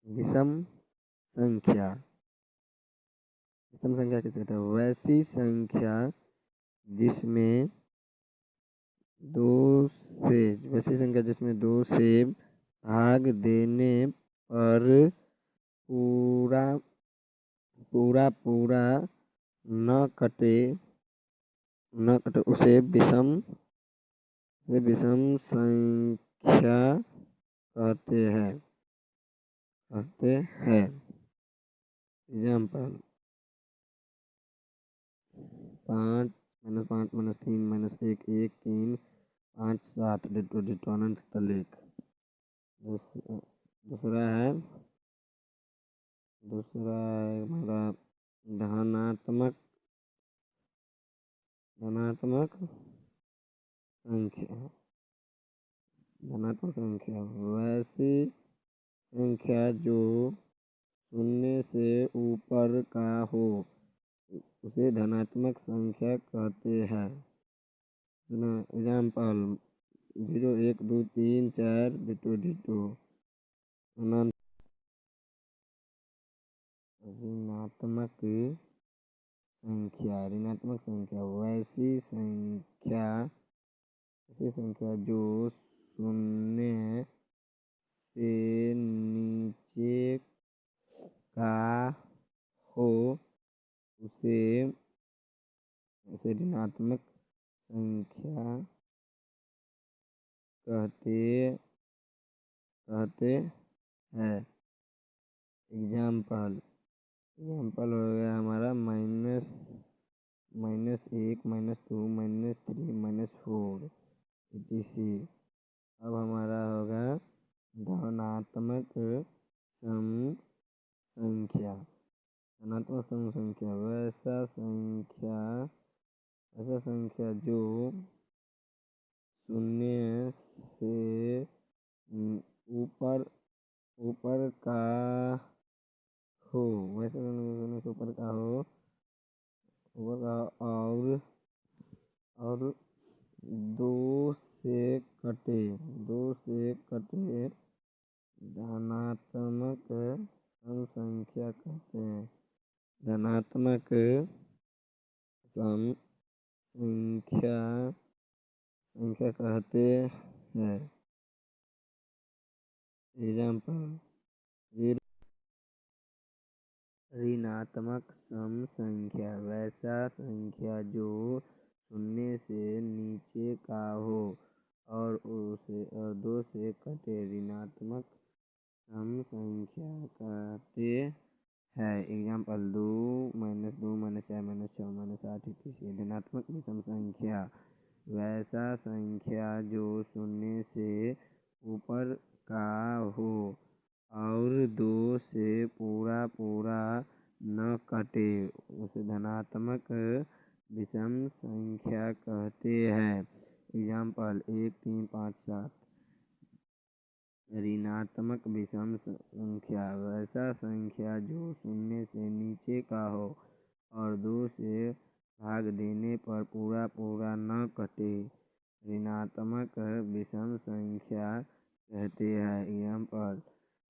विषम संख्या। विषम संख्या किसे कहते हैं? वैसी संख्या जिसमें दो से भाग देने पर पूरा पूरा न कटे उसे विषम संख्या कहते हैं। एग्जाम्पल 5 -5 -3 -1 1 3 5 7 डिटो अनंत तलेख। दूसरा है हमारा धनात्मक संख्या वैसी संख्या जो शून्य से ऊपर का हो उसे धनात्मक संख्या कहते हैं। एग्जाम्पल 0 1 2 3 4 डिटो अनंत। ऋणात्मक संख्या वैसी संख्या जो शून्य से नीचे का हो उसे ऋणात्मक संख्या कहते हैं। एग्जाम्पल हो गया हमारा -1 -2 -3 -4 etc। अब हमारा होगा धनात्मक सम संख्या। वैसा संख्या जो शून्य से ऊपर का हो और 2 से कटे धनात्मक सम संख्या कहते हैं। धनात्मक सम संख्या कहते हैं। एग्जाम्पल ऋणात्मक सम संख्या वैसा संख्या जो शून्य से नीचे का हो और 2 से कटे ऋणात्मक सम संख्या कहते हैं। Example 2 -2 -4 -6 -8 etc। धनात्मक विषम संख्या वैसा संख्या जो शून्य से ऊपर का हो और 2 से पूरा न कटे उसे धनात्मक विषम संख्या कहते हैं। एग्जाम्पल 1 3 5 7। ऋणात्मक विषम संख्या वैसा संख्या जो शून्य से नीचे का हो और 2 से भाग देने पर पूरा न कटे ऋणात्मक विषम संख्या कहते हैं। Example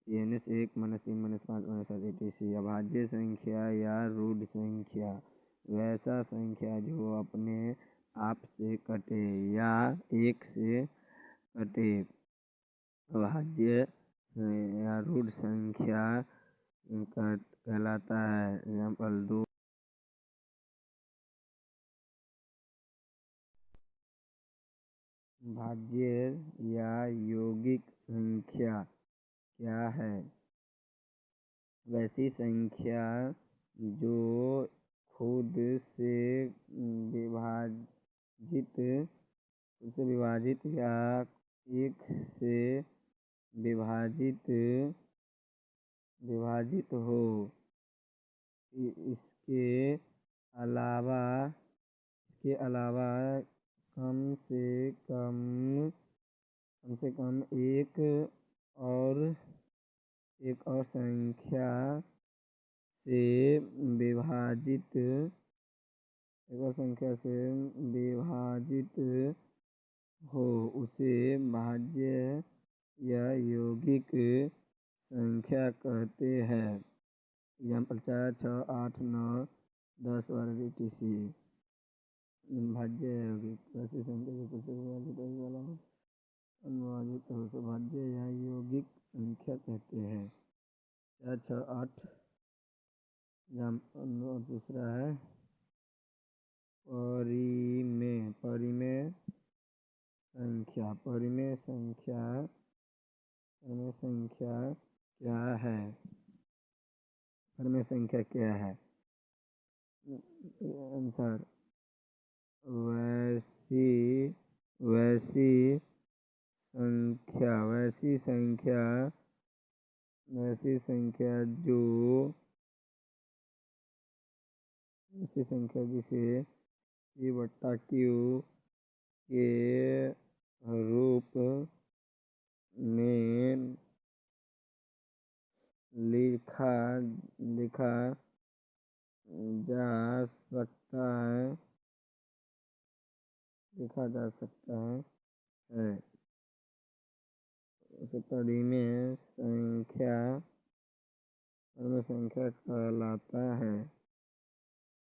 -1 -3 -5 -7 etc। अभाज्य संख्या या रूढ़ संख्या वैसा संख्या जो अपने आप से कटे या 1 से कटे अभाज्य या रूढ़ संख्या कहलाता है। एग्जाम्पल 2। भाज्य या यौगिक संख्या क्या है? वैसी संख्या जो खुद से विभाजित या 1 से विभाजित हो। इसके अलावा कम से कम एक और संख्या से विभाजित हो उसे भाज्य या यौगिक संख्या कहते हैं। Example 4, 6, 8, 9, 10, 12, etc। भाज्य यौगिक वैसी संख्या जो पुस्तक विभाजित वाला हो, अनुवादित हो उसे भाज्य या यौगिक संख्या कहते हैं। 4, 6, 8। और दूसरा है परिमेय संख्या। परिमेय संख्या क्या है? परिमेय संख्या क्या है? आंसर वैसी संख्या जिसे P/Q के रूप में लिखा जा सकता है उसे परिमेय संख्या कहलाता है।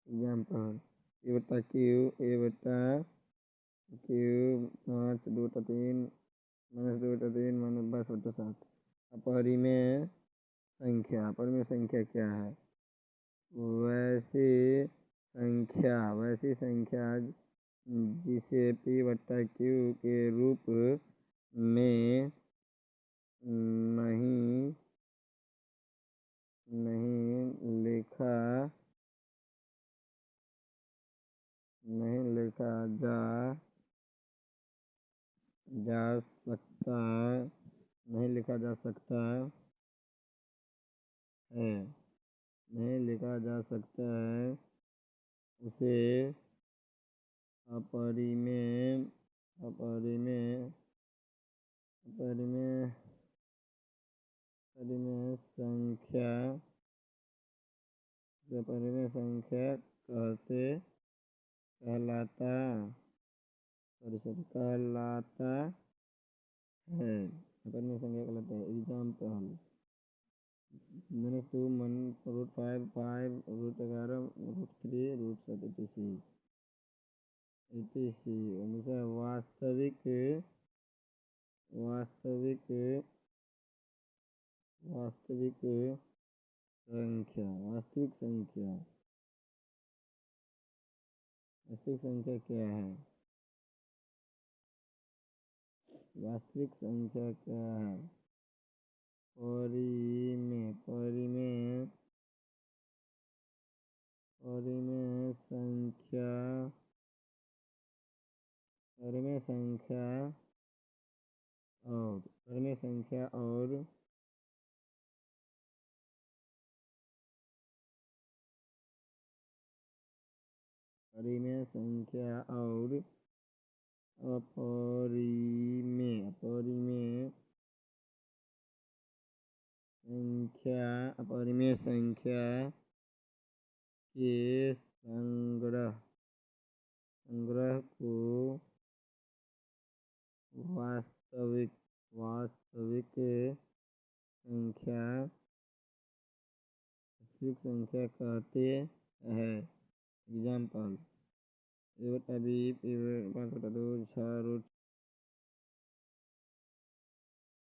Example A/Q 5, 2/3, -2/3, -10/7। अपरिमेय संख्या क्या है? वैसी संख्या जिसे P/Q के रूप में नहीं लिखा जा सकता है उसे अपरिमेय संख्या कहलाता है। Example -2, √5, 5, √11, √3, √7, etc। अनुसार वास्तविक संख्या क्या है? वास्तविक संख्या क्या है? परिमेय संख्या और अपरिमेय संख्या के संग्रह को वास्तविक संख्या कहते हैं। Example A/B 5/2, 6,